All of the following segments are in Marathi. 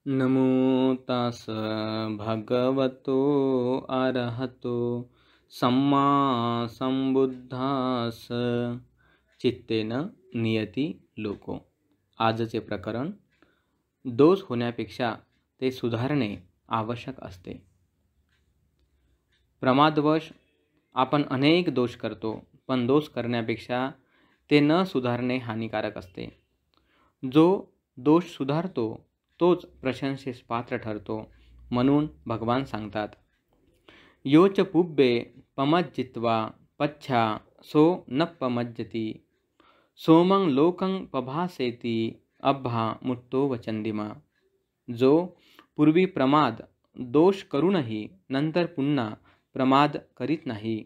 नमो तस् भगवतो अरहतो सम्मा संबुद्धास चित्तेन नियती लोको. आजचे प्रकरण, दोष होण्यापेक्षा ते सुधारणे आवश्यक असते. प्रमादवश आपण अनेक दोष करतो, पण दोष करण्यापेक्षा ते न सुधारणे हानिकारक असते. जो दोष सुधारतो तोच प्रशंसेस पात्र ठरतो. म्हणून भगवान सांगतात, योच पुब्बे पमज्जित्वा पच्छा सो न पमज्जती सोमं लोकं पभासेती अब्भा मुत्तो वचंदिमा. जो पूर्वी प्रमाद दोष करूनही नंतर पुन्हा प्रमाद करीत नाही,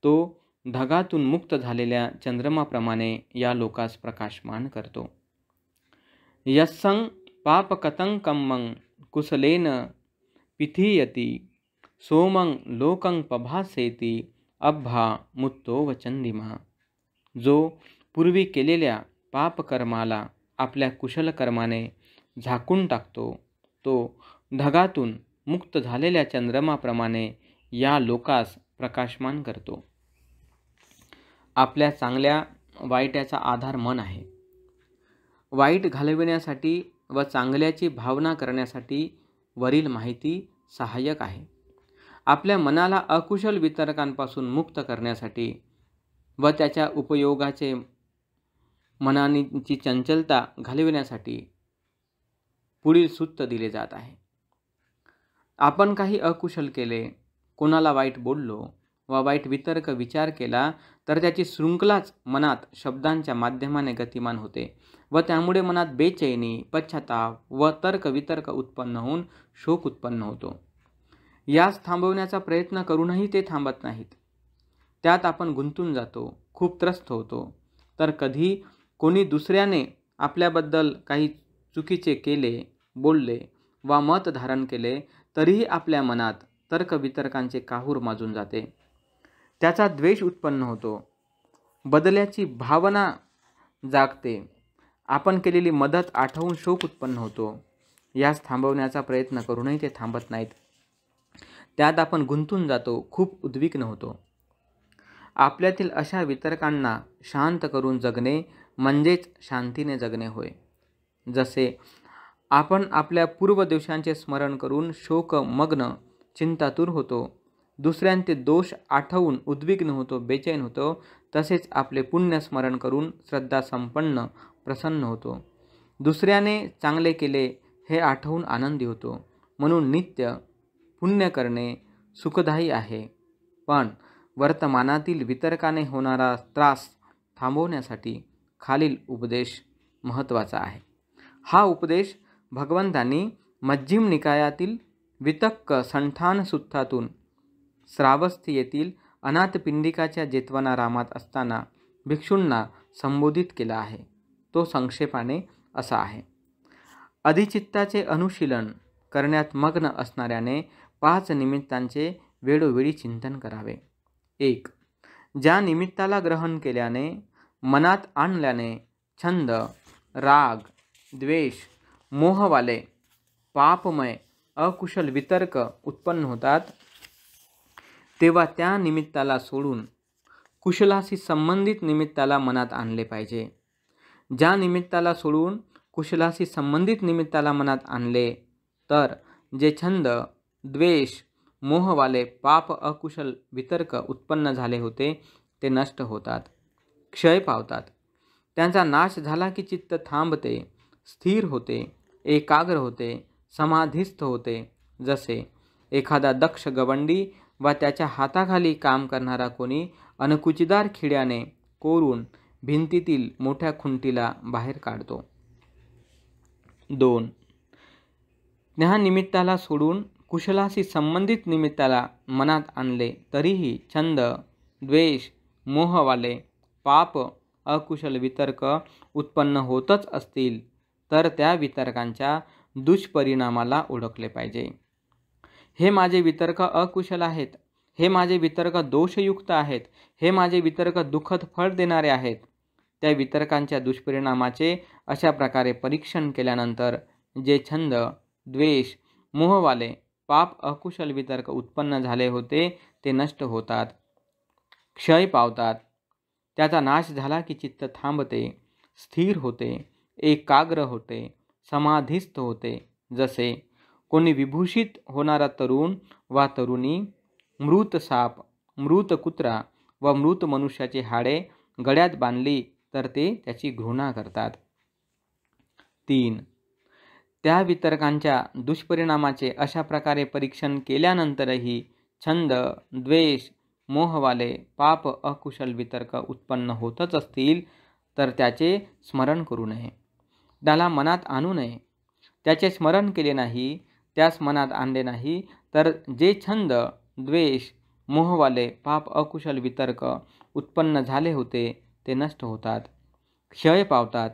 तो ढगातून मुक्त झालेल्या चंद्रमाप्रमाणे या लोकास प्रकाशमान करतो. यस्सं पापकतं कम्मं कुशलेन पिथीयति सोमं लोकं पभासेती अब्भा मुत्तो वचंदिमा. जो पूर्वी केलेल्या पापकर्माला आपल्या कुशल कर्माने झाकून टाकतो, तो ढगातून मुक्त झालेल्या चंद्रमाप्रमाणे या लोकास प्रकाशमान करतो. आपल्या चांगल्या वाईटाचा आधार मन आहे. वाईट घालविण्यासाठी व चांगल्याची भावना करण्यासाठी वरील माहिती सहाय्यक आहे. आपल्या मनाला अकुशल वितर्कांपासून मुक्त करण्यासाठी व त्याच्या उपयोगाचे मनाची चंचलता घालविण्यासाठी पुढील सूत्र दिले जात आहे. आपण काही अकुशल केले, कोणाला वाईट बोललो व वाईट वितर्क विचार केला तर त्याची शृंखलाच मनात शब्दांच्या माध्यमाने गतिमान होते व त्यामुळे मनात बेचैनी, पश्चाताप व तर्क वितर्क उत्पन्न होऊन शोक उत्पन्न होतो. यास थांबवण्याचा प्रयत्न करूनही ते थांबत नाहीत. त्यात आपण गुंतून जातो, खूप त्रस्त होतो. तर कधी कोणी दुसऱ्याने आपल्याबद्दल काही चुकीचे केले, बोलले वा मत धारण केले तरीही आपल्या मनात तर्कवितर्कांचे काहूर माजून जाते. त्याचा द्वेष उत्पन्न होतो, बदल्याची भावना जागते. आपण केलेली मदत आठवून शोक उत्पन्न होतो. यास थांबवण्याचा प्रयत्न करूनही ते थांबत नाहीत. त्यात आपण गुंतून जातो, खूप उद्विग्न होतो. आपल्यातील अशा वितर्कांना शांत करून जगणे म्हणजेच शांतीने जगणे होय. जसे आपण आपल्या पूर्वदिवसांचे स्मरण करून शोकमग्न चिंतातूर होतो, दुसऱ्यांचे दोष आठवून उद्विग्न होतो, बेचैन होतो, तसेच आपले पुण्य स्मरण करून श्रद्धा संपन्न प्रसन्न होतो. दुसऱ्याने चांगले केले हे आठवून आनंदी होतो. म्हणून नित्य पुण्य करणे सुखदायी आहे. पण वर्तमानातील वितर्काने होणारा त्रास थांबवण्यासाठी खालील उपदेश महत्त्वाचा आहे. हा उपदेश भगवंतांनी मज्जिम निकायातील वितक्क संठान सुत्तातून श्रावस्ती येथील अनाथपिंडिकाच्या जेतवनारामात असताना भिक्षूंना संबोधित केला आहे. तो संक्षेपाने असा आहे. अधिचित्ताचे अनुशीलन करण्यात मग्न असणाऱ्याने 5 निमित्तांचे वेळोवेळी चिंतन करावे. 1. ज्या निमित्ताला ग्रहण केल्याने, मनात आणल्याने छंद, राग, द्वेष, मोहवाले, पापमय, अकुशल वितर्क उत्पन्न होतात, तेव्हा त्या निमित्ताला सोडून कुशलाशी संबंधित निमित्ताला मनात आणले पाहिजे. ज्या निमित्ताला सोडून कुशलाशी संबंधित निमित्ताला मनात आणले तर जे छंद, द्वेष, मोहवाले, पाप, अकुशल वितर्क उत्पन्न झाले होते ते नष्ट होतात, क्षय पावतात. त्यांचा नाश झाला की चित्त थांबते, स्थिर होते, एकाग्र होते, समाधिस्थ होते. जसे एखादा दक्ष गवंडी वा त्याच्या हाताखाली काम करणारा कोणी अनकुचीदार खिड्याने कोरून भिंतीतील मोठ्या खुंटीला बाहेर काढतो. 2. त्या निमित्ताला सोडून कुशलाशी संबंधित निमित्ताला मनात आणले तरीही छंद, द्वेष, मोहवाले, पाप, अकुशल वितर्क उत्पन्न होतच असतील तर त्या वितर्कांच्या दुष्परिणामाला ओळखले पाहिजे. हे माझे वितर्क अकुशल आहेत, हे माझे वितर्क दोषयुक्त आहेत, हे माझे वितर्क दुःखद फळ देणारे आहेत. त्या वितर्कांच्या दुष्परिणामाचे अशा प्रकारे परीक्षण केल्यानंतर जे छंद, द्वेष, मोहवाले पाप अकुशल वितर्क उत्पन्न झाले होते ते नष्ट होतात, क्षय पावतात. त्याचा नाश झाला की चित्त थांबते, स्थिर होते, एकाग्र होते, समाधिस्थ होते. जसे कोणी विभूषित होणारा तरुण वा तरुणी मृत साप, मृत कुत्रा व मृत मनुष्याची हाडे गळ्यात बांधली तर ते त्याची घृणा करतात. 3. त्या वितर्कांच्या दुष्परिणामाचे अशा प्रकारे परीक्षण केल्यानंतरही छंद, द्वेष, मोहवाले पाप अकुशल वितर्क उत्पन्न होतच असतील तर त्याचे स्मरण करू नये, त्याला मनात आणू नये. त्याचे स्मरण केले नाही, त्यास मनात आणले नाही तर जे छंद, द्वेष, मोहवाले पाप अकुशल वितर्क उत्पन्न झाले होते ते नष्ट होतात, क्षय पावतात.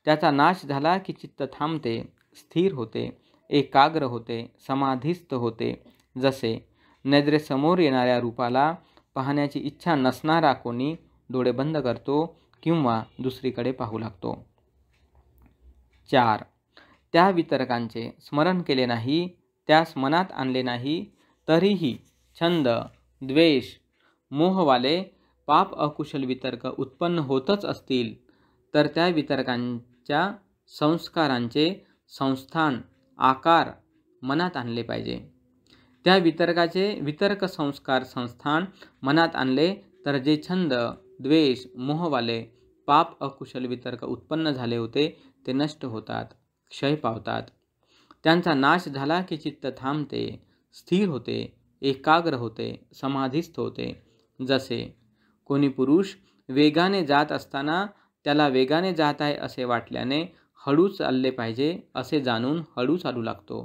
त्याचा नाश झाला की चित्त थांबते, स्थिर होते, एकाग्र होते, समाधिस्थ होते. जसे नजरेसमोर येणाऱ्या रूपाला पाहण्याची इच्छा नसणारा कोणी डोळे बंद करतो किंवा दुसरीकडे पाहू लागतो. 4. त्या वितर्कांचे स्मरण केले नाही, त्यास मनात आणले नाही तरीही छंद, द्वेष, मोहवाले पाप अकुशल वितर्क उत्पन्न होतच असतील तर त्या वितर्कांच्या संस्कारांचे संस्थान, आकार मनात आणले पाहिजे. त्या वितर्काचे वितर्क संस्कार संस्थान मनात आणले तर जे छंद, द्वेष, मोहवाले पाप अकुशल वितर्क उत्पन्न झाले होते ते नष्ट होतात, क्षय पावतात. त्यांचा नाश झाला की चित्त थांबते, स्थिर होते, एकाग्र होते, समाधिस्थ होते. जसे कोणी पुरुष वेगाने जात असताना त्याला वेगाने जात आहे असे वाटल्याने हळू चालले पाहिजे असे जाणून हळू चालू लागतो.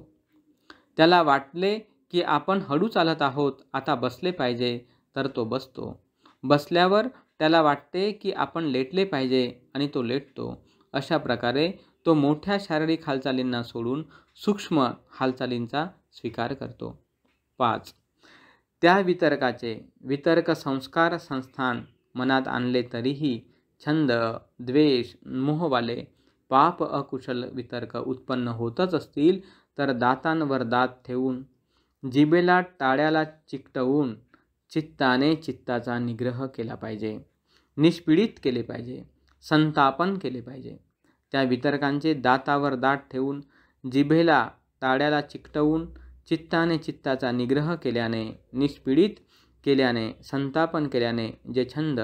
त्याला वाटले की आपण हळू चालत आहोत, आता बसले पाहिजे तर तो बसतो. बसल्यावर त्याला वाटते की आपण लेटले पाहिजे आणि तो लेटतो. अशा प्रकारे तो मोठ्या शारीरिक हालचालींना सोडून सूक्ष्म हालचालींचा स्वीकार करतो. 5. त्या वितर्काचे वितर्क संस्कार संस्थान मनात आणले तरीही छंद, द्वेष, मोहवाले पाप अकुशल वितर्क उत्पन्न होतच असतील तर दातांवर दात ठेवून, जिभेला टाळ्याला चिकटवून चित्ताने चित्ताचा निग्रह केला पाहिजे, निष्पीडित केले पाहिजे, संतापन केले पाहिजे. त्या वितर्कांचे दातावर दात ठेवून, जिभेला टाळ्याला चिकटवून चित्ताने चित्ताचा निग्रह केल्याने, निष्पीडित केल्याने, संतापन केल्याने जे छंद,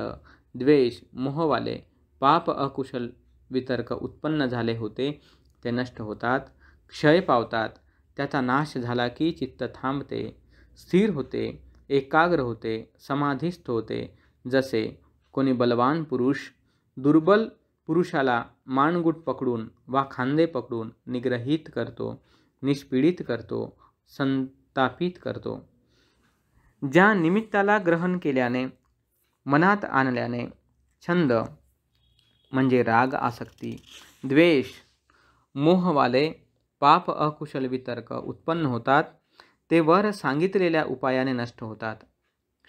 द्वेष, मोहवाले पाप अकुशल वितर्क उत्पन्न झाले होते ते नष्ट होतात, क्षय पावतात. त्याचा नाश झाला की चित्त थांबते, स्थिर होते, एकाग्र होते, समाधिस्थ होते. जसे कोणी बलवान पुरुष दुर्बल पुरुषाला मानगुट पकडून वा खांदे पकडून निग्रहित करतो, निष्पीडित करतो, संतापित करतो. ज्या निमित्ताला ग्रहण केल्याने, मनात आणल्याने छंद म्हणजे राग आसक्ती, द्वेष, मोहवाले पाप अकुशल वितर्क उत्पन्न होतात ते वर सांगितलेल्या उपायाने नष्ट होतात,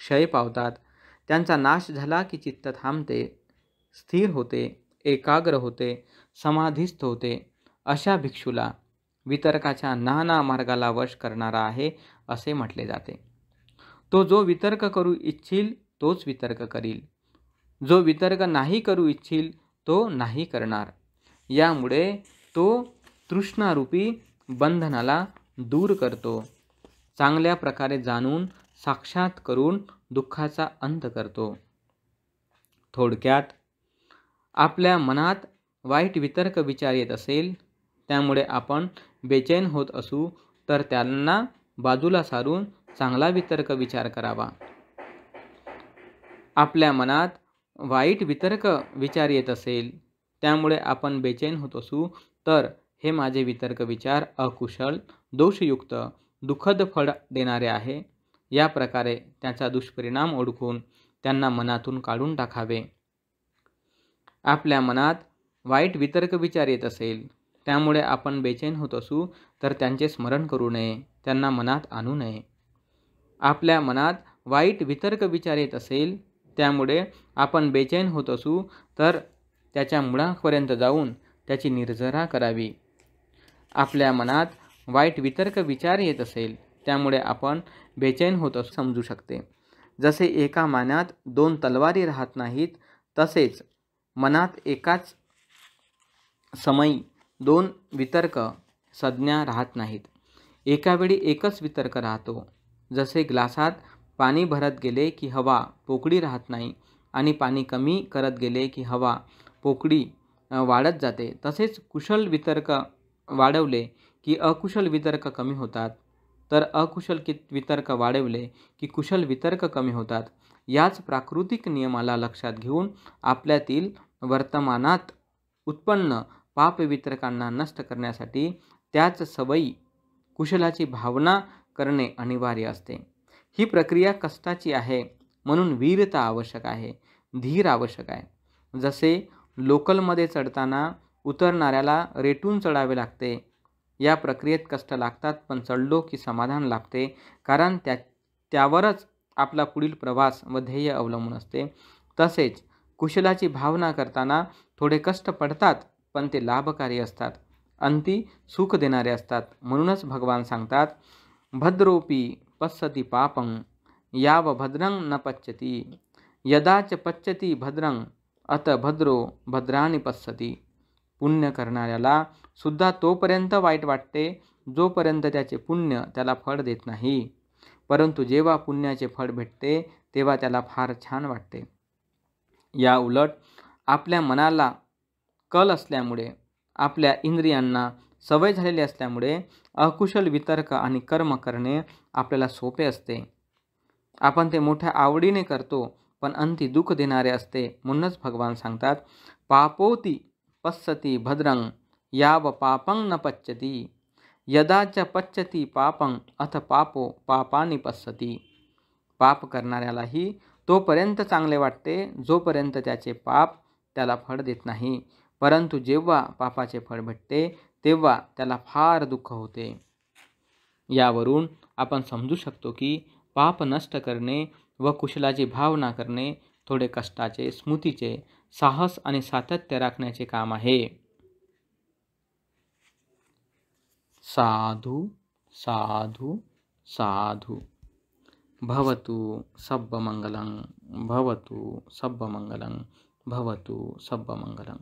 क्षय पावतात. त्यांचा नाश झाला की चित्त थांबते, स्थिर होते, एकाग्र होते, समाधिस्थ होते. अशा भिक्षूला वितर्काच्या नाना मार्गाला वश करणारा आहे असे म्हटले जाते. तो जो वितर्क करू इच्छील तोच वितर्क करील, जो वितर्क नाही करू इच्छील तो नाही करणार. यामुळे तो तृष्णारूपी बंधनाला दूर करतो, चांगल्या प्रकारे जाणून साक्षात करून दुःखाचा अंत करतो. थोडक्यात, आपल्या मनात वाईट वितर्क विचार येत असेल, त्यामुळे आपण बेचैन होत असू तर त्यांना बाजूला सारून चांगला वितर्क विचार करावा. आपल्या मनात वाईट वितर्क विचार येत असेल, त्यामुळे आपण बेचैन होत असू तर हे माझे वितर्क विचार अकुशल, दोषयुक्त, दुःखद फळ देणारे आहे. या प्रकारे त्याचा दुष्परिणाम ओळखून त्यांना मनातून काढून टाकावे. आपल्या मनात वाईट वितर्क विचार येत असेल, त्यामुळे आपण बेचैन होत असू तर त्यांचे स्मरण करू नये, त्यांना मनात आणू नये. आपल्या मनात वाईट वितर्क विचार येत असेल, त्यामुळे आपण बेचैन होत असू तर त्याच्या मुळापर्यंत जाऊन त्याची निर्जरा करावी. आपल्या मनात वाईट वितर्क विचार येत असेल त्यामुळे आपण बेचैन होत असं समजू शकते. जसे एका मानात 2 तलवारी राहत नाहीत तसेच मनात एकाच समयी 2 वितर्क संज्ञा राहत नाहीत. एकावेळी एकच वितर्क राहतो. जसे ग्लासात पाणी भरत गेले की हवा पोकळी राहत नाही आणि पाणी कमी करत गेले की हवा पोकळी वाढत जाते, तसेच कुशल वितर्क वाढवले की अकुशल वितर्क कमी होतात, तर अकुशल वितर्क वाढवले की कुशल वितर्क कमी होतात. याच प्राकृतिक नियमाला लक्षात घेऊन आपल्यातील वर्तमानात उत्पन्न पापवितर्कांना नष्ट करण्यासाठी त्याच सवयी कुशलाची भावना करणे अनिवार्य असते. ही प्रक्रिया कष्टाची आहे, म्हणून वीरता आवश्यक आहे, धीर आवश्यक आहे. जसे लोकलमध्ये चढताना उतरणाऱ्याला रेटून चढावे लागते. या प्रक्रियेत कष्ट लागतात, पण चढलो की समाधान लाभते, कारण त्यावरच आपला पुढील प्रवास व ध्येय अवलंबून असते. तसेच कुशलाची भावना करताना थोडे कष्ट पडतात, पण ते लाभकारी असतात, अंती सुख देणारे असतात. म्हणूनच भगवान सांगतात, भद्रोपी पश्यति पापं याव भद्रं न पच्यति यदा च पच्यति भद्रं अत भद्रो भद्राणि पश्यति. पुण्य करणाऱ्याला सुद्धा तोपर्यंत वाईट वाटते जोपर्यंत त्याचे पुण्य त्याला फळ देत नाही, परंतु जेव्हा पुण्याचे फळ भेटते तेव्हा त्याला फार छान वाटते. या उलट आपल्या मनाला कल असल्यामुळे, आपल्या इंद्रियांना सवय झालेली असल्यामुळे अकुशल वितर्क आणि कर्म करणे आपल्याला सोपे असते. आपण ते मोठ्या आवडीने करतो, पण अंती दुःख देणारे असते. म्हणूनच भगवान सांगतात, पापोति पश्यति भद्रं याव पापं न पच्यति यदा च पच्यति पापं अथ पापो पापानि पश्यति. पाप करणाऱ्यालाही तोपर्यंत चांगले वाटते जोपर्यंत त्याचे पाप त्याला फळ देत नाही, परंतु जेव्हा पापाचे फळ भेटते तेव्हा त्याला फार दुःख होते. यावरून आपण समजू शकतो की पाप नष्ट करणे व कुशलाची भावना करणे थोडे कष्टाचे, स्मृतीचे, साहस आणि सातत्य राखण्याचे काम आहे. साधु साधु साधु. भवतु सब्बमंगलं, भवतु सब्बमंगलं, भवतु सब्बमंगलं.